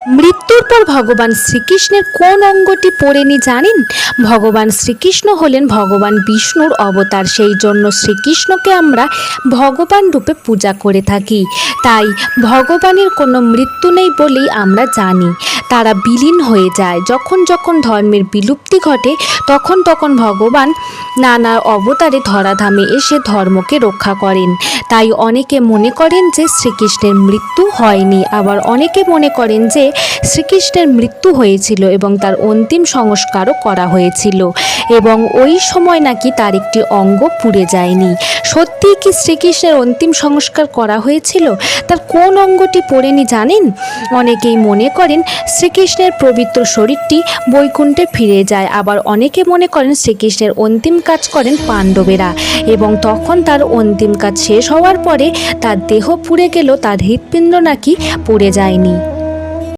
মৃত্যুর পর ভগবান শ্রীকৃষ্ণের কোন অঙ্গটি পড়েনি জানেন? ভগবান শ্রীকৃষ্ণ হলেন ভগবান বিষ্ণুর অবতার, সেই জন্য শ্রীকৃষ্ণকে আমরা ভগবান রূপে পূজা করে থাকি। তাই ভগবানের কোনো মৃত্যু নেই বলেই আমরা জানি। তারা বিলীন হয়ে যায় যখন যখন ধর্মের বিলুপ্তি ঘটে, তখন তখন ভগবান নানা অবতারে ধরাধামে এসে ধর্মকে রক্ষা করেন। তাই অনেকে মনে করেন যে শ্রীকৃষ্ণের মৃত্যু হয়নি, আবার অনেকে মনে করেন যে শ্রীকৃষ্ণের মৃত্যু হয়েছিল এবং তার অন্তিম সংস্কারও করা হয়েছিল এবং ওই সময় নাকি তার একটি অঙ্গ পুড়ে যায়নি। সত্যিই কি শ্রীকৃষ্ণের অন্তিম সংস্কার করা হয়েছিল? তার কোন অঙ্গটি পড়েনি জানেন? অনেকেই মনে করেন শ্রীকৃষ্ণের পবিত্র শরীরটি বৈকুণ্ঠে ফিরে যায়, আবার অনেকে মনে করেন শ্রীকৃষ্ণের অন্তিম কাজ করেন পাণ্ডবেরা এবং তখন তার অন্তিম কাজ শেষ হওয়ার পরে তার দেহ পুড়ে গেল, তার হৃৎপিণ্ড নাকি পুড়ে যায়নি।